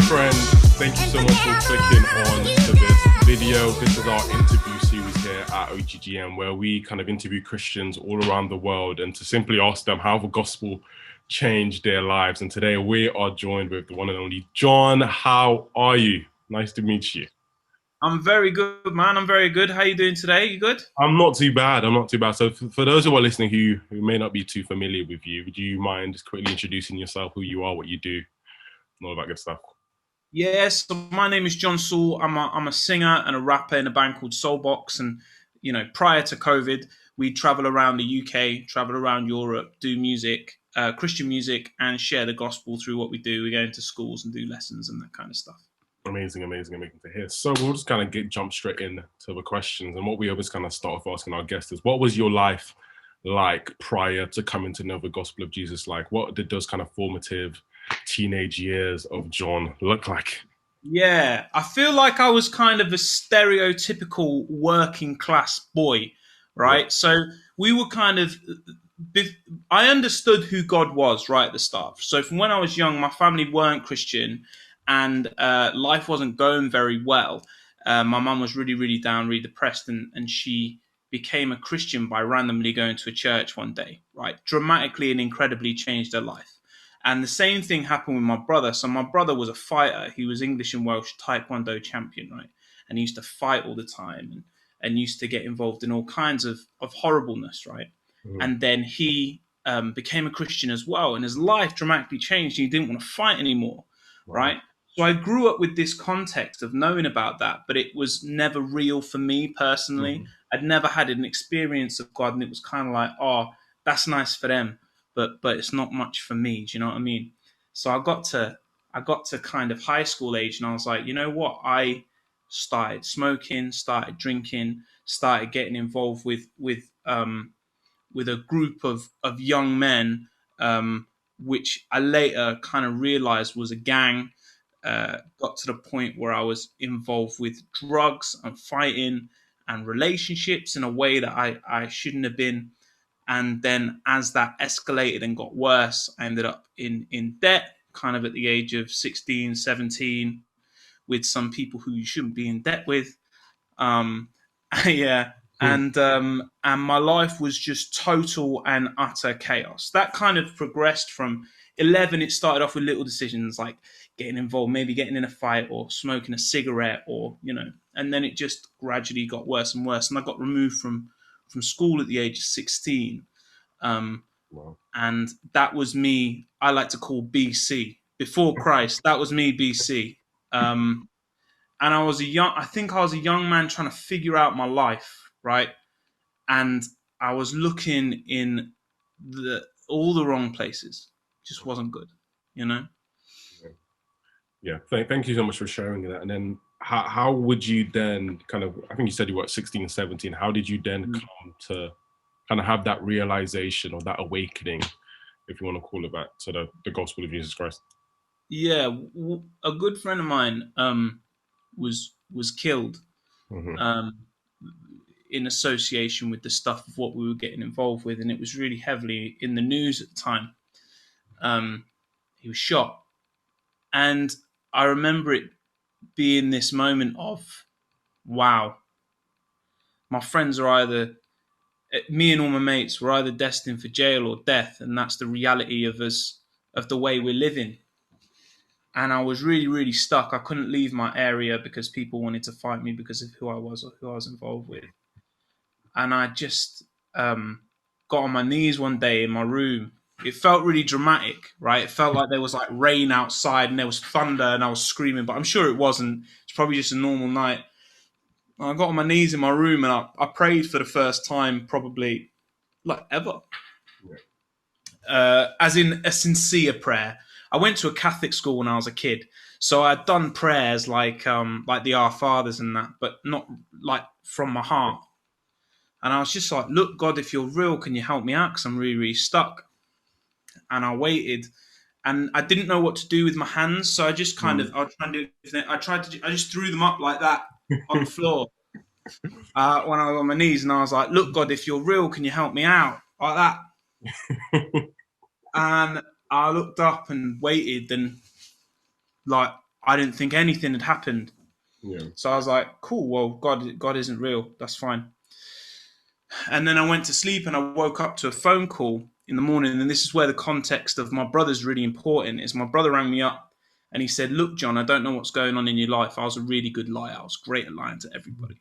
friend, thank you so much for clicking on to this video. This is our interview series here at OGGM, where we kind of interview Christians all around the world and to simply ask them how the gospel changed their lives. And today we are joined with the one and only Jon. How are you? Nice to meet you. I'm very good, man. I'm very good. How you doing today? You good? I'm not too bad. So for those who are listening who may not be too familiar with you, would you mind just quickly introducing yourself, who you are, what you do, and all that good stuff? Yes. So my name is Jon Sewell. I'm a singer and a rapper in a band called SoulBox. And, you know, prior to COVID, we travel around the UK, travel around Europe, do music, Christian music, and share the gospel through what we do. We go into schools and do lessons and that kind of stuff. Amazing to hear. So we'll just kind of jump straight into the questions. And what we always kind of start off asking our guests is, what was your life like prior to coming to know the gospel of Jesus? Like, what did those kind of formative teenage years of Jon look like? Yeah, I feel like I was kind of a stereotypical working class boy, right? Yeah. So we were kind of, I understood who God was right at the start. So from when I was young, my family weren't Christian and life wasn't going very well. My mum was really, really down, really depressed, and she became a Christian by randomly going to a church one day, right? Dramatically and incredibly changed her life. And the same thing happened with my brother. So my brother was a fighter. He was English and Welsh Taekwondo champion, right? And he used to fight all the time and used to get involved in all kinds of horribleness, right? Mm. And then he became a Christian as well. And his life dramatically changed. He didn't want to fight anymore, right? So I grew up with this context of knowing about that, but it was never real for me personally. Mm-hmm. I'd never had an experience of God, and it was kind of like, oh, that's nice for them. But it's not much for me. Do you know what I mean? So I got to kind of high school age, and I was like, you know what? I started smoking, started drinking, started getting involved with a group of young men, which I later kind of realized was a gang. Got to the point where I was involved with drugs and fighting and relationships in a way that I shouldn't have been. And then as that escalated and got worse, I ended up in debt, kind of at the age of 16, 17, with some people who you shouldn't be in debt with. Yeah. And my life was just total and utter chaos. That kind of progressed from 11. It started off with little decisions like getting involved, maybe getting in a fight or smoking a cigarette or, you know, and then it just gradually got worse and worse. And I got removed from school at the age of 16. Wow. And that was me, I like to call BC, before Christ. That was me, BC. And I was a young man trying to figure out my life, right? And I was looking in all the wrong places. Just wasn't good, you know? Yeah. Thank you so much for sharing that. And then how would you then kind of, I think you said you were at 16, 17. How did you then come to kind of have that realization or that awakening, if you want to call it that, to the gospel of Jesus Christ? Yeah. A good friend of mine was killed in association with the stuff of what we were getting involved with. And it was really heavily in the news at the time. He was shot. And I remember it being this moment of, wow, my friends are either, me and all my mates were either destined for jail or death. And that's the reality of us, of the way we're living. And I was really, really stuck. I couldn't leave my area because people wanted to fight me because of who I was or who I was involved with. And I just got on my knees one day in my room. It felt really dramatic, right? It felt like there was like rain outside and there was thunder and I was screaming, but I'm sure it wasn't. It's probably just a normal night. And I got on my knees in my room and I prayed for the first time probably like ever. As in a sincere prayer. I went to a Catholic school when I was a kid. So I'd done prayers like the Our Fathers and that, but not like from my heart. And I was just like, look, God, if you're real, can you help me out? Because I'm really, really stuck. And I waited, and I didn't know what to do with my hands, so I just kind of, I just threw them up like that on the floor when I was on my knees, and I was like, look, God, if you're real, can you help me out? Like that. And I looked up and waited, and like I didn't think anything had happened. Yeah. So I was like, cool, well, God isn't real. That's fine. And then I went to sleep and I woke up to a phone call in the morning. And this is where the context of my brother's really important. Is my brother rang me up and he said, look, John, I don't know what's going on in your life. I was a really good liar. I was great at lying to everybody.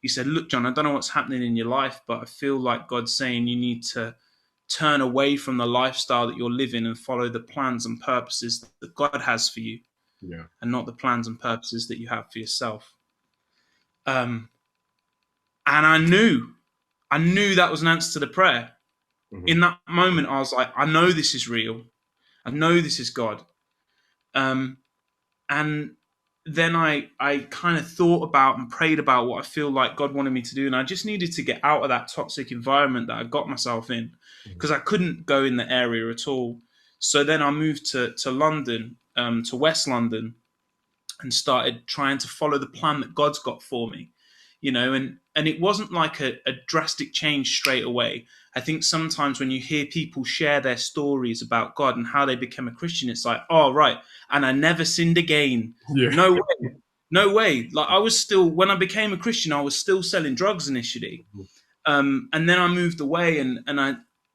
He said, look, John, I don't know what's happening in your life, but I feel like God's saying you need to turn away from the lifestyle that you're living and follow the plans and purposes that God has for you, Yeah. and not the plans and purposes that you have for yourself. And I knew that was an answer to the prayer. In that moment, I was like, I know this is real. I know this is God. And then I kind of thought about and prayed about what I feel like God wanted me to do. And I just needed to get out of that toxic environment that I got myself in, because I couldn't go in the area at all. So then I moved to London, to West London, and started trying to follow the plan that God's got for me, and it wasn't like a drastic change straight away. I think sometimes when you hear people share their stories about God and how they became a Christian, it's like, oh, right, and I never sinned again. Yeah. No way. No way. Like, I was still, when I became a Christian, I was still selling drugs initially. And then I moved away and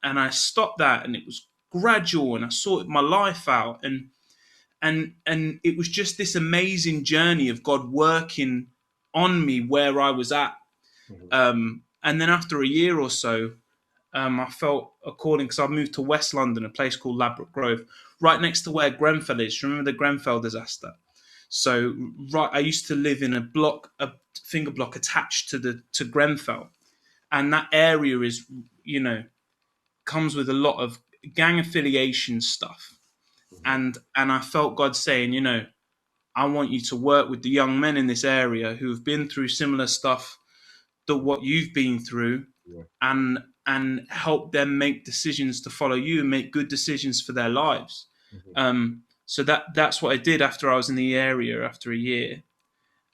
I stopped that, and it was gradual, and I sorted my life out, and it was just this amazing journey of God working on me where I was at. And then after a year or so, I felt a calling, because I moved to West London, a place called Ladbroke Grove, right next to where Grenfell is. Remember the Grenfell disaster? So I used to live in a finger block attached to Grenfell, and that area is, comes with a lot of gang affiliation stuff. And I felt God saying, I want you to work with the young men in this area who have been through similar stuff to what you've been through, and help them make decisions to follow you and make good decisions for their lives. So that's what I did after I was in the area after a year.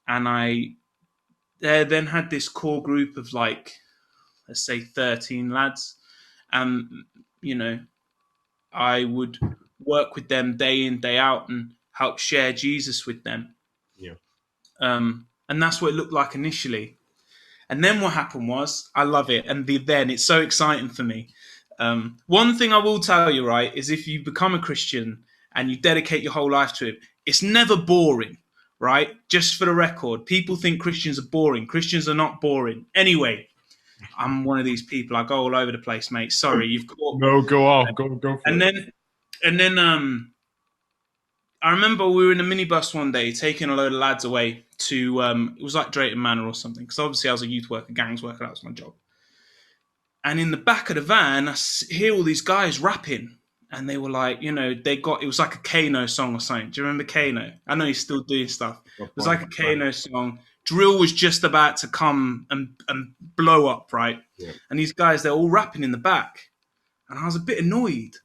And I then had this core group of, like, let's say 13 lads. And, I would work with them day in, day out, and help share Jesus with them. Yeah. And that's what it looked like initially. And then what happened was, I love it. And then it's so exciting for me. One thing I will tell you, right, is if you become a Christian and you dedicate your whole life to it, it's never boring, right? Just for the record, people think Christians are boring. Christians are not boring. Anyway, I'm one of these people. I go all over the place, mate. Sorry, you've caught me. No, go off. Go for And it. then I remember we were in a minibus one day taking a load of lads away to, it was like Drayton Manor or something, because obviously I was a youth worker, gangs worker, that was my job. And in the back of the van, I hear all these guys rapping, and they were like, it was like a Kano song or something. Do you remember Kano? I know he's still doing stuff. It was like a Kano song. Drill was just about to come and blow up, right? Yeah. And these guys, they're all rapping in the back. And I was a bit annoyed.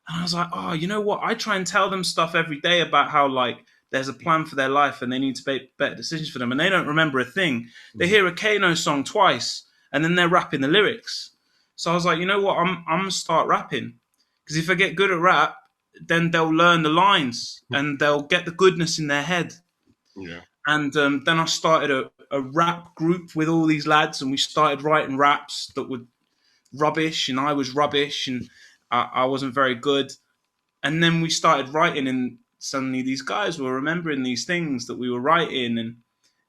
And I was like, oh, you know what? I try and tell them stuff every day about how, like, there's a plan for their life and they need to make better decisions for them. And they don't remember a thing. They hear a Kano song twice and then they're rapping the lyrics. So I was like, you know what? I'm going to start rapping. Because if I get good at rap, then they'll learn the lines and they'll get the goodness in their head. Yeah. And then I started a rap group with all these lads, and we started writing raps that were rubbish, and I was rubbish, and I wasn't very good. And then we started writing, and suddenly these guys were remembering these things that we were writing,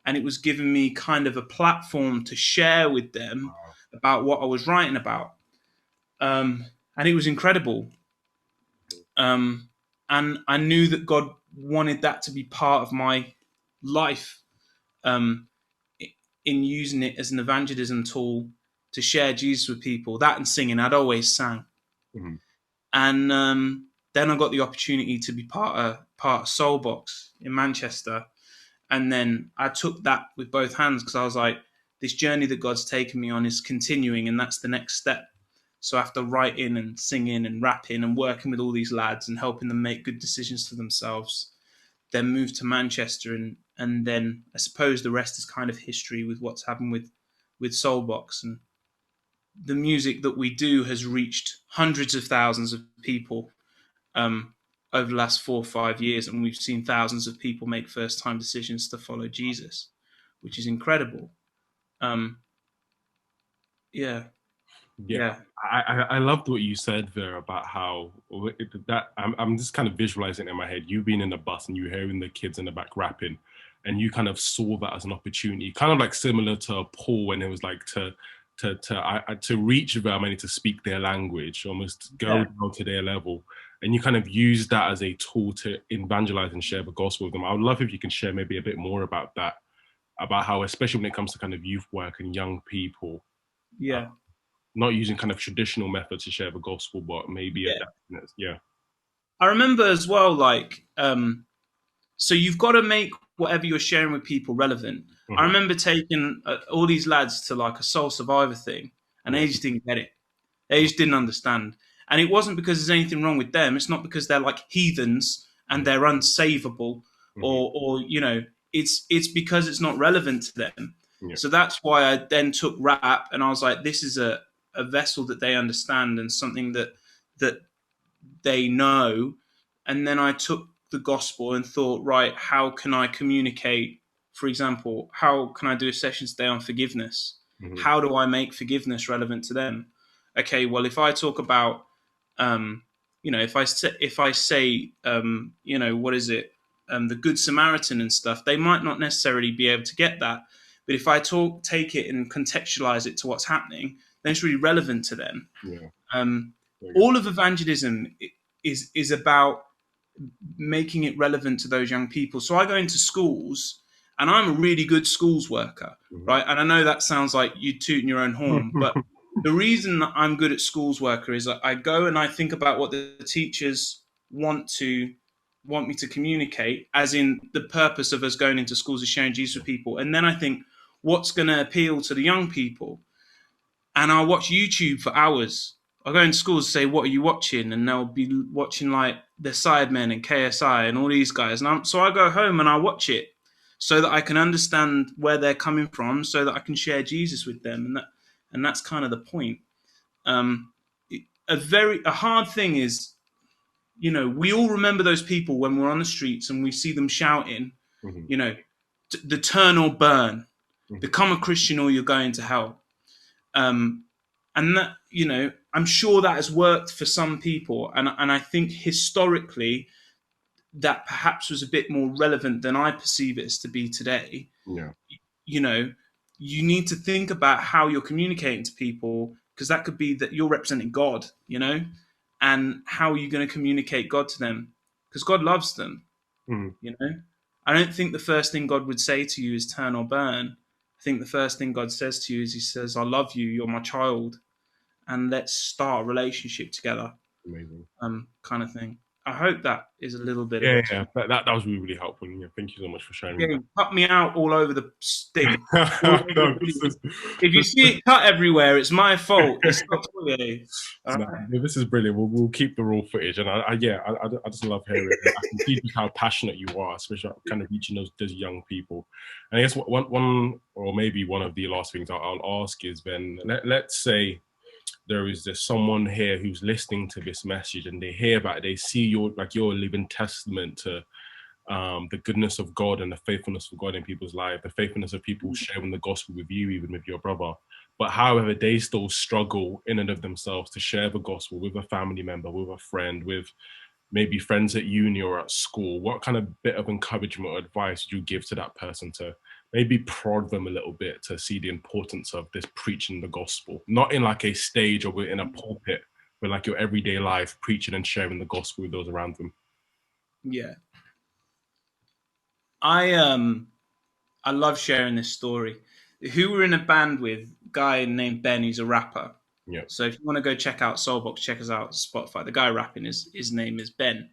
and it was giving me kind of a platform to share with them about what I was writing about. And it was incredible. And I knew that God wanted that to be part of my life, in using it as an evangelism tool to share Jesus with people. That and singing, I'd always sang. And then I got the opportunity to be part of SoulBox in Manchester. And then I took that with both hands, because I was like, this journey that God's taken me on is continuing, and that's the next step. So after writing and singing and rapping and working with all these lads and helping them make good decisions for themselves, then moved to Manchester, and then I suppose the rest is kind of history with what's happened with SoulBox. And the music that we do has reached hundreds of thousands of people, over the last 4 or 5 years, and we've seen thousands of people make first-time decisions to follow Jesus, which is incredible. Yeah, Yeah, yeah, I loved what you said there about how that I'm just kind of visualizing it in my head. You being in the bus and you hearing the kids in the back rapping, and you kind of saw that as an opportunity, kind of like similar to Paul when it was like to reach them and to speak their language, almost go yeah, down to their level, and you kind of use that as a tool to evangelize and share the gospel with them. I would love if you can share maybe a bit more about that, about how, especially when it comes to kind of youth work and young people, yeah, not using kind of traditional methods to share the gospel, but maybe yeah. adapting it. Yeah. I remember as well, like, so you've got to make whatever you're sharing with people relevant. I Hmm. remember taking all these lads to like a Soul Survivor thing, and Yeah. they just didn't get it. They just didn't understand. And it wasn't because there's anything wrong with them. It's not because they're like heathens and they're unsavable, Hmm. or it's because it's not relevant to them. Yeah. So that's why I then took rap, and I was like, this is a vessel that they understand and something that they know. And then I took the gospel and thought, right, how can I communicate? For example, how can I do a session today on forgiveness? Hmm. How do I make forgiveness relevant to them? Okay, well, if I talk about, if I say, what is it, the Good Samaritan and stuff, they might not necessarily be able to get that. But if I take it and contextualize it to what's happening, then it's really relevant to them. Yeah. Um, Very good. all of evangelism is about making it relevant to those young people. So I go into schools, and I'm a really good schools worker, right? And I know that sounds like you tooting your own horn, but Hmm. the reason that I'm good at schools worker is that I go and I think about what the teachers want me to communicate, as in the purpose of us going into schools is sharing Jesus with people, and then I think what's going to appeal to the young people, and I'll watch YouTube for hours. I'll go in schools and say, "What are you watching?" And they'll be watching like the Sidemen and KSI and all these guys. So I go home and I watch it so that I can understand where they're coming from, so that I can share Jesus with them, and that's kind of the point. Um, a hard thing is, we all remember those people when we're on the streets and we see them shouting, Hmm. you know, the turn or burn, Hmm. become a Christian or you're going to hell. Um, and that, I'm sure that has worked for some people, and I think historically that perhaps was a bit more relevant than I perceive it as to be today. Yeah. you know you need to think about how you're communicating to people, because that could be that you're representing God, and how are you going to communicate God to them, because God loves them. Hmm. I don't think the first thing God would say to you is turn or burn. I think the first thing God says to you is, he says, I love you, you're my child, and let's start a relationship together, Amazing. kind of thing. I hope that is a little bit of Yeah, explanation. yeah, that was really, really helpful. Yeah, thank you so much for sharing that. Again, cut me out all over the thing, all over the No, video. If you see it cut everywhere, it's my fault. It's not Toye. All no, right. this is brilliant. We'll keep the raw footage, and I just love hearing it. I can see just how passionate you are, especially kind of reaching those young people. And I guess one or maybe one of the last things I'll ask is, then let's say there is just someone here who's listening to this message, and they hear about it, they see your living testament to the goodness of God and the faithfulness of God in people's life, the faithfulness of people sharing the gospel with you, even with your brother. But however, they still struggle in and of themselves to share the gospel with a family member, with a friend, with maybe friends at uni or at school. What kind of bit of encouragement or advice do you give to that person to maybe prod them a little bit to see the importance of this preaching the gospel, not in like a stage or in a pulpit, but like your everyday life, preaching and sharing the gospel with those around them? Yeah. I love sharing this story. Who we're in a band with, a guy named Ben, he's a rapper. Yeah. So if you want to go check out SoulBox, check us out on Spotify. The guy rapping, his name is Ben.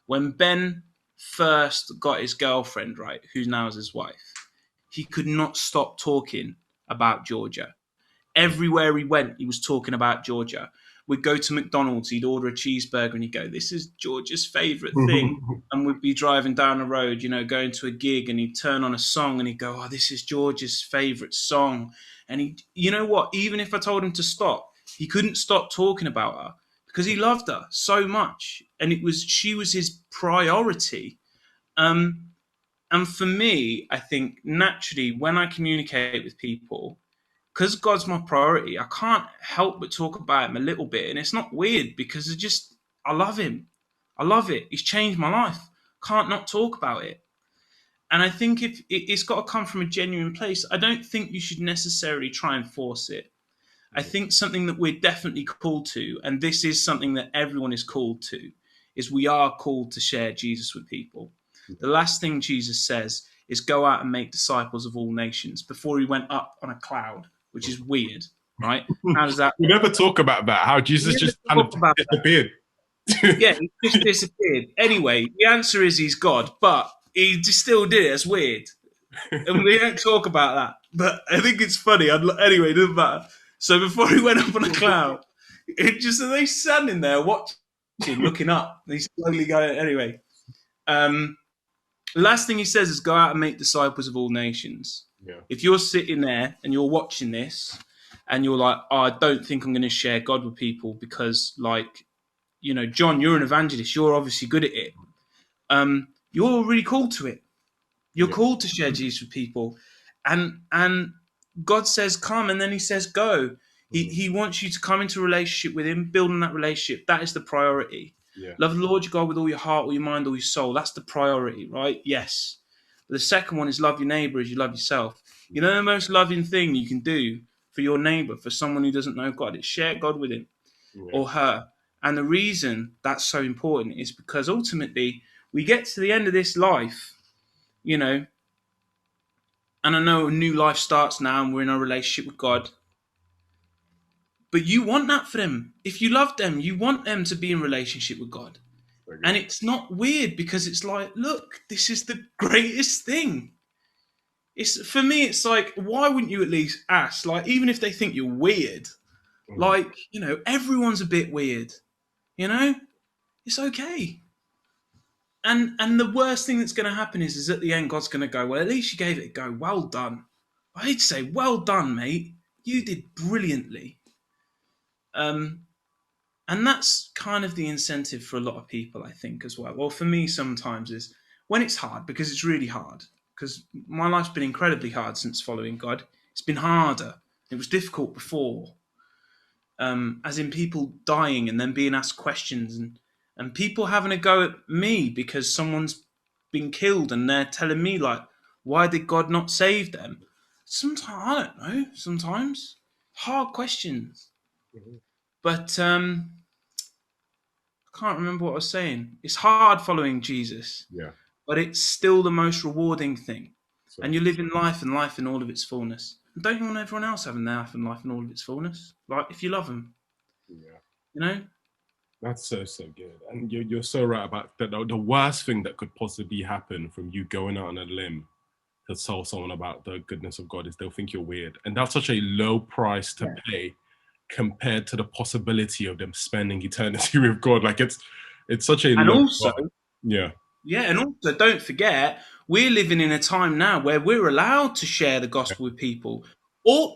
When Ben first got his girlfriend, right, who now is his wife, he could not stop talking about Georgia. Everywhere he went, he was talking about Georgia. We'd go to McDonald's, he'd order a cheeseburger, and he'd go, "This is Georgia's favorite thing." And we'd be driving down the road, going to a gig, and he'd turn on a song, and he'd go, "Oh, this is Georgia's favorite song." And you know what? Even if I told him to stop, he couldn't stop talking about her, because he loved her so much, and she was his priority. And for me, I think naturally when I communicate with people, because God's my priority, I can't help but talk about him a little bit, and it's not weird because I love him. I love it. He's changed my life. Can't not talk about it. And I think if it's got to come from a genuine place, I don't think you should necessarily try and force it. I think something that we're definitely called to, and this is something that everyone is called to, is we are called to share Jesus with people. The last thing Jesus says is go out and make disciples of all nations before he went up on a cloud, which is weird, right? How does that? We never talk about that. How Jesus just kind of disappeared. Yeah, he just disappeared. Anyway, the answer is he's God, but he just still did it. It's weird. And we don't talk about that. But I think it's funny. Anyway, it doesn't matter. So before he went up on a cloud, they standing there watching, looking up. He's slowly going. Anyway, the last thing he says is go out and make disciples of all nations. Yeah. If you're sitting there and you're watching this and you're like, oh, I don't think I'm going to share God with people because, like, you know, John, you're an evangelist. You're obviously good at it. You're really called to it. You're called to share Jesus with people. And God says, come, and then he says, go. He wants you to come into a relationship with him, build on that relationship. That is the priority. Yeah. Love the Lord your God with all your heart, all your mind, all your soul. That's the priority, right? Yes. But the second one is love your neighbor as you love yourself. You know, the most loving thing you can do for your neighbor, for someone who doesn't know God, is share God with him or her. And the reason that's so important is because ultimately we get to the end of this life, you know, and I know a new life starts now and we're in a relationship with God. But you want that for them. If you love them, you want them to be in relationship with God. And it's not weird because it's like, look, this is the greatest thing. For me, it's like, why wouldn't you at least ask? Like, even if they think you're weird, like, you know, everyone's a bit weird, you know? It's okay. And the worst thing that's going to happen is at the end, God's going to go, well, at least you gave it a go. Well done. I hate to say, well done, mate. You did brilliantly. And that's kind of the incentive for a lot of people, I think, as well. Well, for me, sometimes is when it's hard, because it's really hard, because my life's been incredibly hard since following God. It's been harder. It was difficult before. As in people dying and then being asked questions and people having a go at me because someone's been killed and they're telling me, like, why did God not save them? Sometimes, I don't know, sometimes. Hard questions. Mm-hmm. But I can't remember what I was saying. It's hard following Jesus. Yeah. But it's still the most rewarding thing. So, and you live in life and life in all of its fullness. And don't you want everyone else having their life and life in all of its fullness? Like, if you love them. Yeah. You know? That's so good. And you're so right about that. The worst thing that could possibly happen from you going out on a limb to tell someone about the goodness of God is they'll think you're weird. And that's such a low price to pay compared to the possibility of them spending eternity with God. Like it's such a low price. Yeah, and also don't forget, we're living in a time now where we're allowed to share the gospel with people.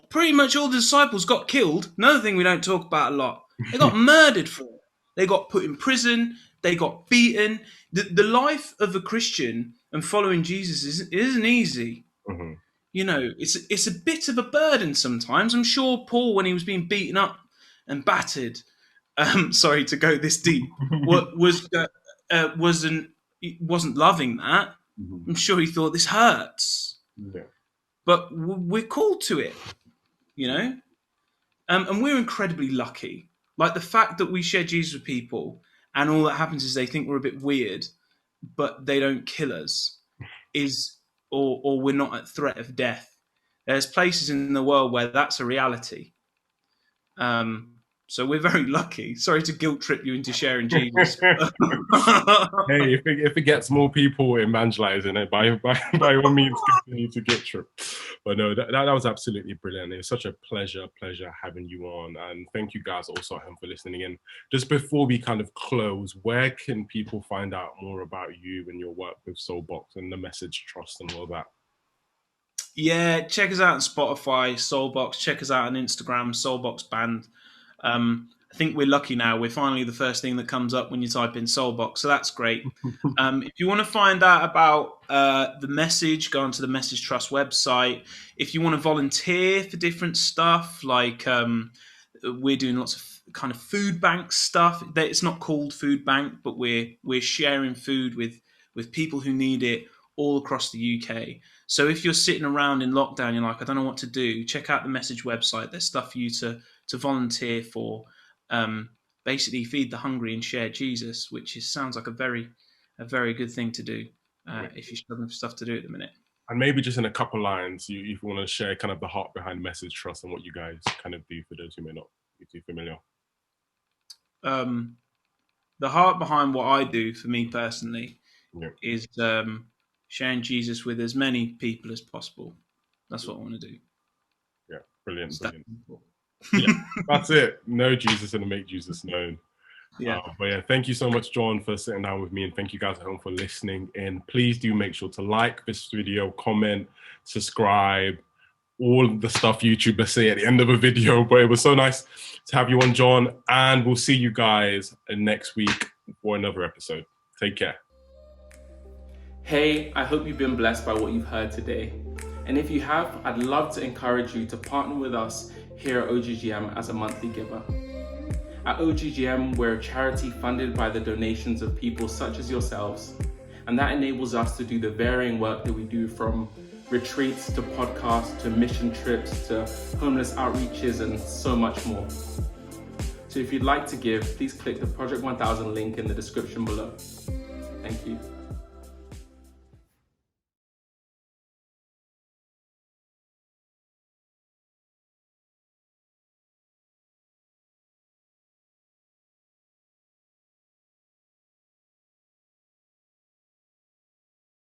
Pretty much all the disciples got killed. Another thing we don't talk about a lot. They got murdered for it. They got put in prison. They got beaten. The life of a Christian and following Jesus isn't easy. Mm-hmm. You know, it's a bit of a burden sometimes. I'm sure Paul, when he was being beaten up and battered, sorry to go this deep, wasn't loving that. Mm-hmm. I'm sure he thought this hurts. Yeah. But we're called to it, you know, and we're incredibly lucky. Like the fact that we share Jesus with people, and all that happens is they think we're a bit weird, but they don't kill us, or we're not at threat of death. There's places in the world where that's a reality. So we're very lucky. Sorry to guilt trip you into sharing Jesus. Hey, if it gets more people evangelizing it, by all means, continue to guilt trip. But no, that was absolutely brilliant. It was such a pleasure having you on. And thank you guys also at home for listening in. Just before we kind of close, where can people find out more about you and your work with SoulBox and the message trust and all that? Yeah, check us out on Spotify, SoulBox. Check us out on Instagram, SoulBox Band. I think we're lucky now. We're finally the first thing that comes up when you type in SoulBox, so that's great. If you want to find out about the message, go onto the Message Trust website. If you want to volunteer for different stuff, like we're doing lots of kind of food bank stuff. It's not called food bank, but we're sharing food with people who need it all across the UK. So if you're sitting around in lockdown, you're like, I don't know what to do, check out the Message website. There's stuff for you to volunteer for. Basically feed the hungry and share Jesus, which sounds like a very good thing to do if you're struggling for stuff to do at the minute. And maybe just in a couple lines, if you want to share kind of the heart behind Message Trust and what you guys kind of do for those who may not be too familiar. The heart behind what I do, for me personally, is sharing Jesus with as many people as possible. That's what I want to do. Yeah, brilliant. That's it. Know Jesus and make Jesus known. But yeah, thank you so much, Jon, for sitting down with me, and thank you guys at home for listening in. Please do make sure to like this video, comment, subscribe, all the stuff YouTubers say at the end of a video. But it was so nice to have you on, Jon, and we'll see you guys next week for another episode. Take care. Hey, I hope you've been blessed by what you've heard today. And if you have, I'd love to encourage you to partner with us here at OGGM as a monthly giver. At OGGM, we're a charity funded by the donations of people such as yourselves, and that enables us to do the varying work that we do, from retreats to podcasts to mission trips to homeless outreaches and so much more. So if you'd like to give, please click the Project 1000 link in the description below. Thank you.